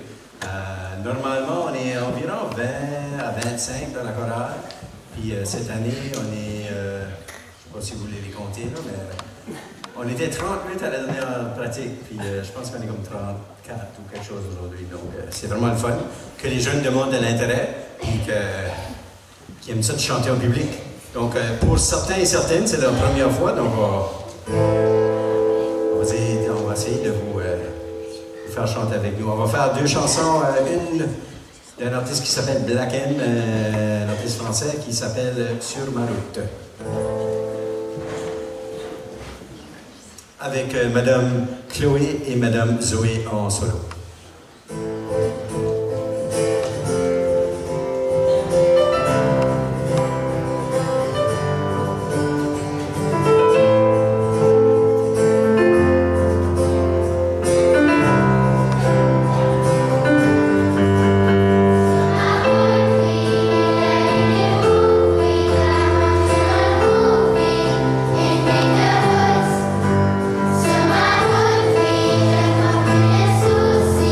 Normalement, on est environ 20 à 25 dans la chorale. Puis cette année, on est, je ne sais pas si vous voulez les compter, là, mais on était 38 à la dernière pratique. Puis je pense qu'on est comme 34 ou quelque chose aujourd'hui. Donc c'est vraiment le fun. Que les jeunes demandent de l'intérêt et qu'ils aiment ça de chanter en public. Donc pour certains et certaines, c'est leur première fois. Donc on va essayer de vous faire chanter avec nous. On va faire deux chansons, une d'un artiste qui s'appelle Black M, un artiste français qui s'appelle Sur ma route. Avec Madame Chloé et Madame Zoé en solo. Sur ma route, oui, je vois plus les soucis.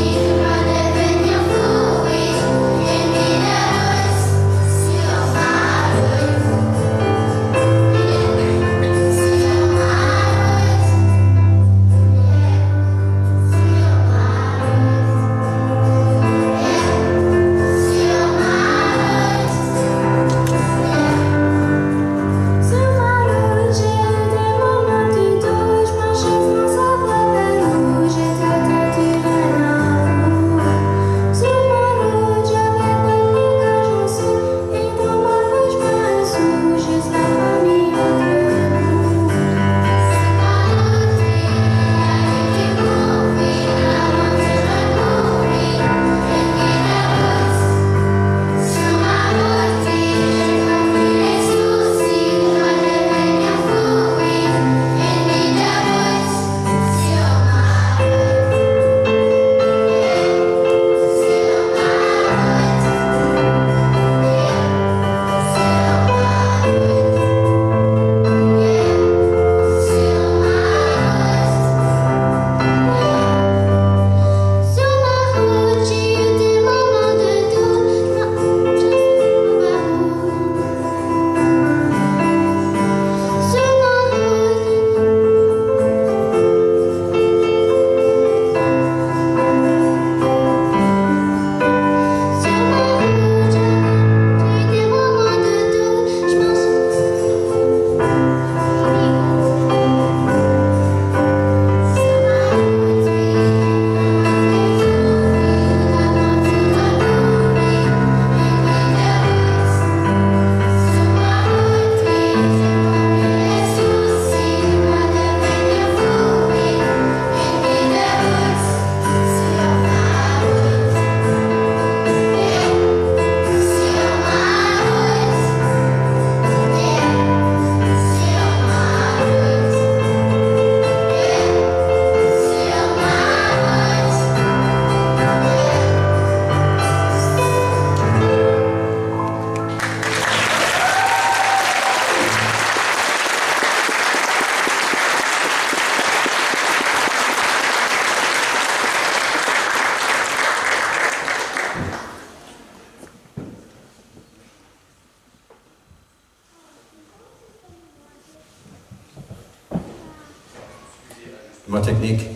mot technique.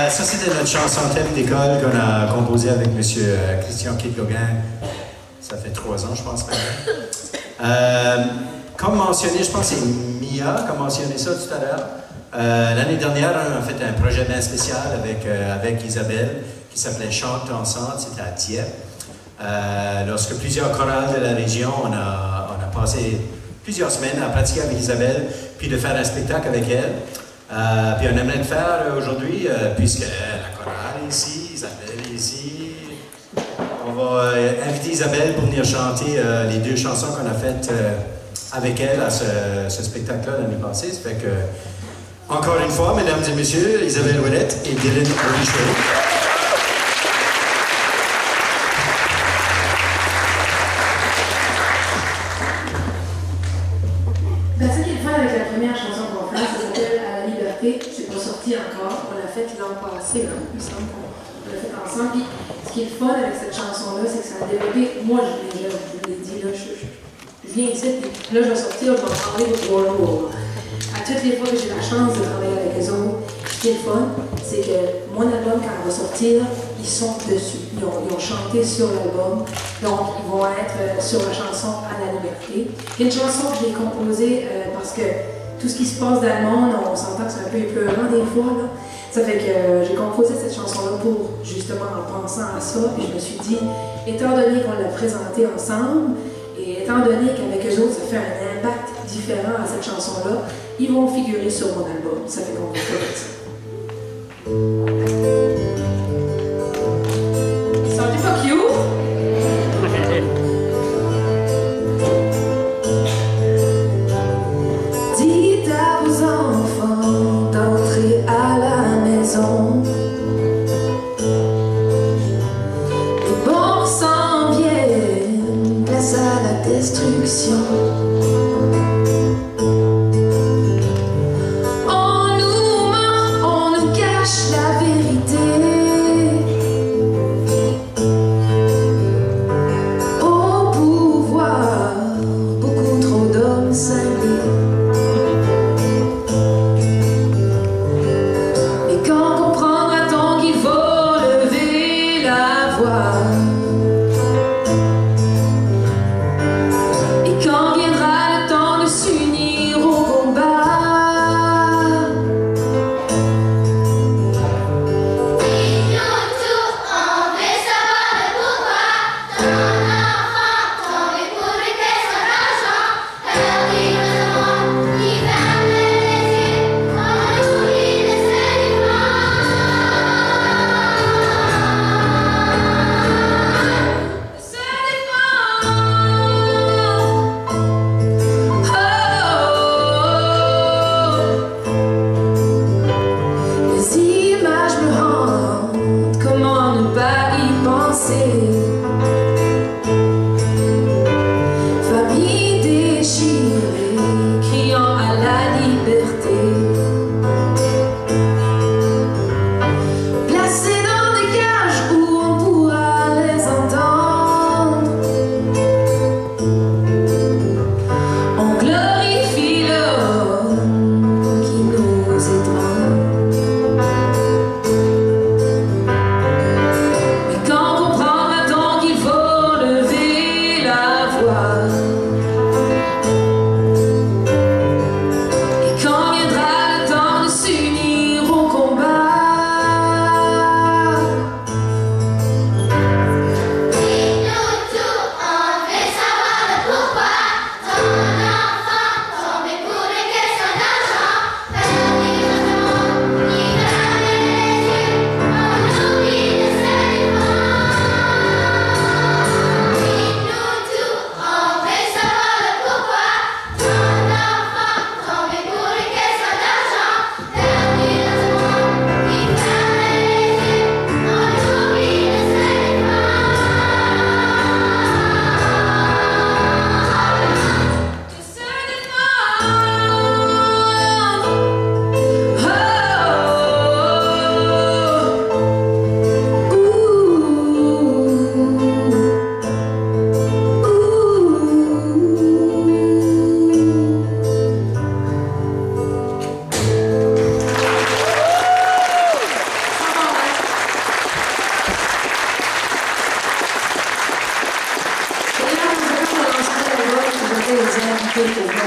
Ça, c'était notre chanson thème d'école qu'on a composée avec M. Christian Kit-Gauguin. Ça fait 3 ans, je pense. Comme mentionné, je pense que c'est Mia qui a mentionné ça tout à l'heure. L'année dernière, on a fait un projet bien spécial avec Isabelle qui s'appelait Chante ensemble. C'était à Dieppe. Lorsque plusieurs chorales de la région, on a passé plusieurs semaines à pratiquer avec Isabelle, puis de faire un spectacle avec elle. Puis on aimerait le faire aujourd'hui, puisque la chorale est ici, Isabelle est ici. On va inviter Isabelle pour venir chanter les 2 chansons qu'on a faites avec elle à ce spectacle-là l'année passée. Ça fait que, encore une fois, mesdames et messieurs, Isabelle Ouellette et Dylan Richard. Ce qui est le fun avec la première chanson qu'on fait, ça s'appelle À la liberté. C'est pas sorti encore. On l'a fait l'an passé, là. Il me semble qu'on l'a fait ensemble. Puis, ce qui est le fun avec cette chanson-là, c'est que ça a développé. Moi, je l'ai dit, là, je viens ici, puis là, je vais sortir, je vais en parler pour 3 jours. À toutes les fois que j'ai la chance de travailler avec eux autres, ce qui est le fun, c'est que mon album, quand il va sortir, ils sont dessus. Ils ont chanté sur l'album, donc ils vont être sur la chanson À la liberté. C'est une chanson que j'ai composée parce que tout ce qui se passe dans le monde, on s'entend que c'est un peu épeurant des fois, là. Ça fait que j'ai composé cette chanson-là pour, justement, en pensant à ça, et je me suis dit, étant donné qu'on l'a présentée ensemble, et étant donné qu'avec eux autres, ça fait un impact différent à cette chanson-là, ils vont figurer sur mon album. Ça fait qu'on va faire ça. Ils sont pas cute?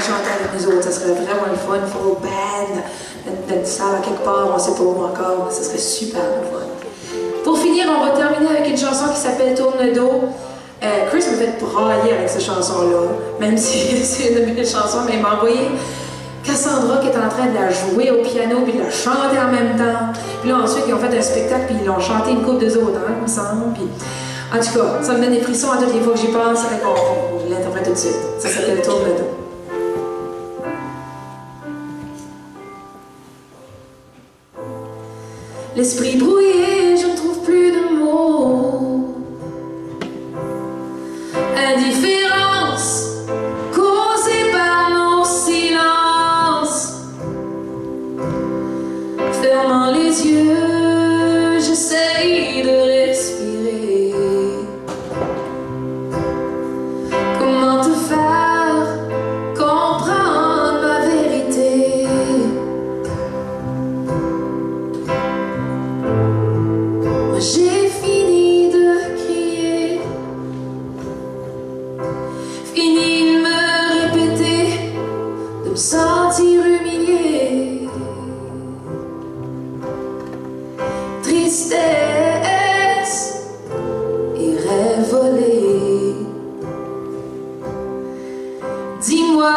viendrait chanter avec nous autres. Ça serait vraiment le fun. Il faut band, notre salle à quelque part, on ne sait pas où encore. Ça serait super le fun. Pour finir, on va terminer avec une chanson qui s'appelle Tourne le dos. Chris m'a fait brailler avec cette chanson-là, même si c'est une de mes chansons, mais il m'a envoyé Cassandra qui est en train de la jouer au piano puis de la chanter en même temps. Puis là, ensuite, ils ont fait un spectacle puis ils l'ont chanté une couple de autres, hein, il me semble. Puis, en tout cas, ça me donne des frissons à toutes les fois que j'y pense, ça fait qu'on l'interprète tout de suite. Ça s'appelle Tourne le dos. L'esprit brouillé, je ne trouve plus de mots. Indifférence causée par nos silences. Fermant les yeux, j'essaye de respirer. Comment te faire comprendre ma vérité? J'ai fini de crier, fini de me répéter, de me sentir humilié. Tristesse et rêve volé. Dis-moi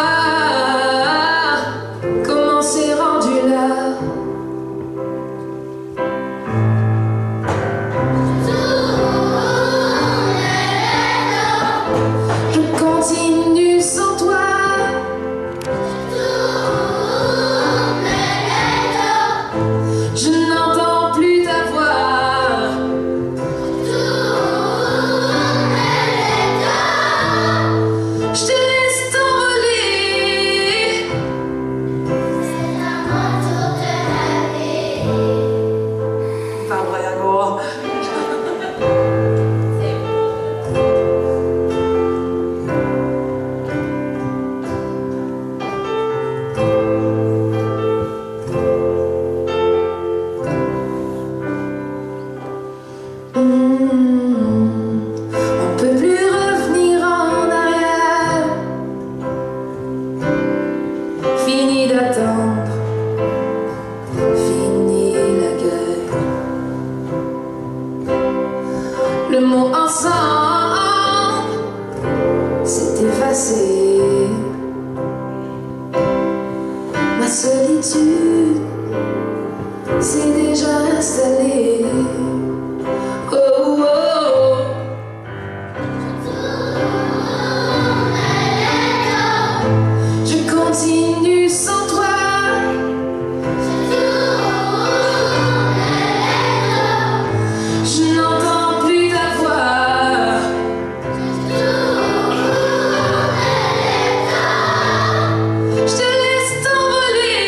comment c'est rendu là. Je continue sans toi. Je n'entends plus ta voix. Je te laisse t'envoler. Pas vrai encore. On peut plus revenir en arrière. Fini d'attendre, fini la guerre. Le mot ensemble s'est effacé. Ma solitude s'est déjà installée. Oh, oh, oh. Je continue sans toi. Je n'entends plus ta voix. Je te laisse t'envoler.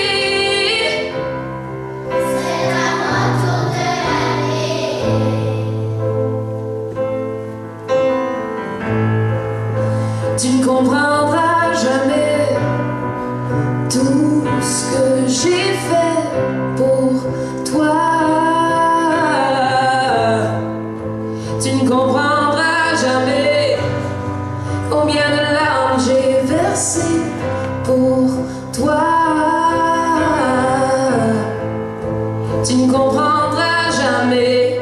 Tu ne comprendras jamais tout ce que j'ai fait pour toi. Tu ne comprendras jamais combien de larmes j'ai versées pour toi. Tu ne comprendras jamais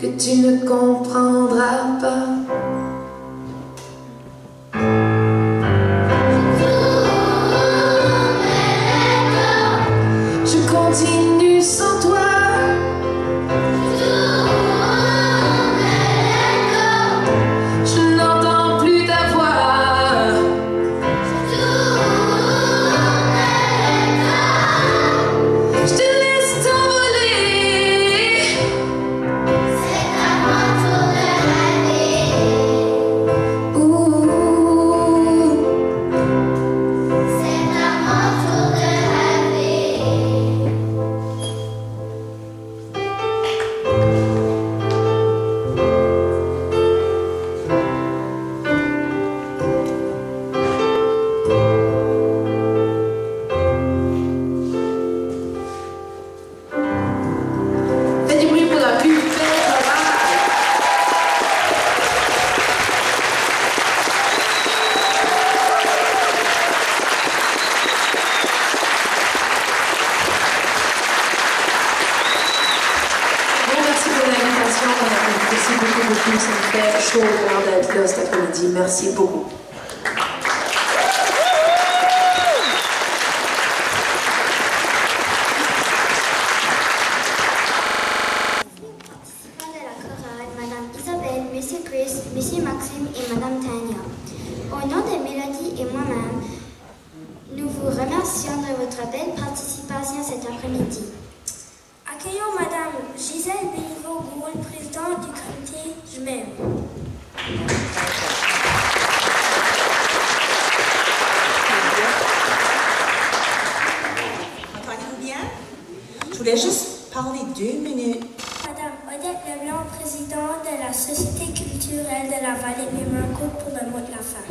que tu ne comprendras pas. Je continue sans toi. Je n'entends plus ta voix. beaucoup. Ça me fait chaud au cœur d'être là cet après-midi. Merci beaucoup. Monsieur Chris, Monsieur Maxime et Madame Tania. Au nom de Mélodie et moi-même, nous vous remercions de votre belle participation cet après-midi. Accueillons Madame Gisèle Béliveau-Gould, présidente du comité Je m'aime. Entendez-vous bien? Je voulais juste parler 2 minutes. Madame Odette Leblanc, présidente de la Société culturelle de la vallée de Mémancourt pour le mot de la fin.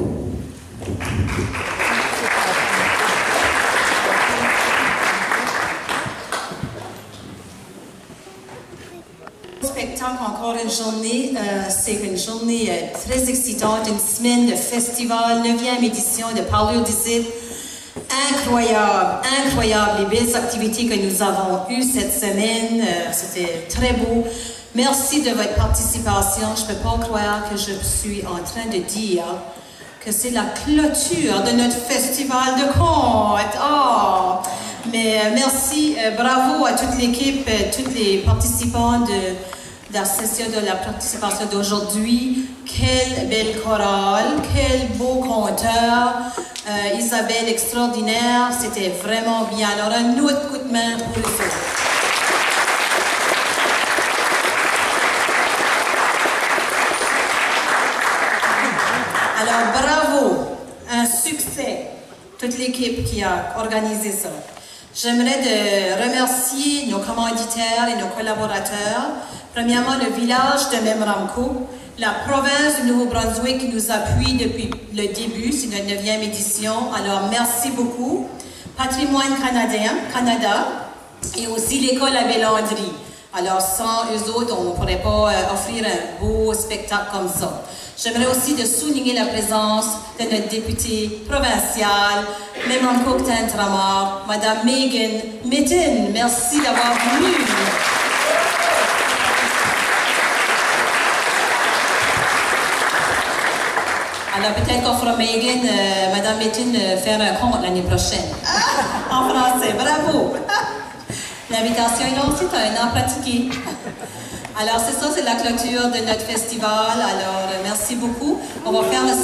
Spectacle, encore une journée, c'est une journée très excitante, une semaine de festival, 9e édition de Parlure d'ici. Incroyable, incroyable, les belles activités que nous avons eues cette semaine, c'était très beau. Merci de votre participation. Je ne peux pas croire que je suis en train de dire que c'est la clôture de notre festival de contes. Oh! Mais merci, bravo à toute l'équipe, tous les participants de la session de la participation d'aujourd'hui. Quelle belle chorale, quel beau conteur. Isabelle, extraordinaire, c'était vraiment bien. Alors, un autre coup de main pour le feu. Alors, bravo, un succès, toute l'équipe qui a organisé ça. J'aimerais de remercier nos commanditaires et nos collaborateurs. Premièrement, le village de Memramcook, la province du Nouveau-Brunswick qui nous appuie depuis le début, c'est notre 9e édition. Alors, merci beaucoup. Patrimoine Canada et aussi l'école à Bellandry. Alors, sans eux autres, on ne pourrait pas offrir un beau spectacle comme ça. J'aimerais aussi de souligner la présence de notre députée provinciale, Memramcook-Tintramar, Madame Megan Mitten. Merci d'avoir venu. Alors peut-être qu'on fera Megan, Madame Mitten, faire un conte l'année prochaine. En français, bravo! L'invitation est là aussi, tu as un an pratiqué. Alors c'est ça, c'est la clôture de notre festival. Alors merci beaucoup. On va faire le 50-50.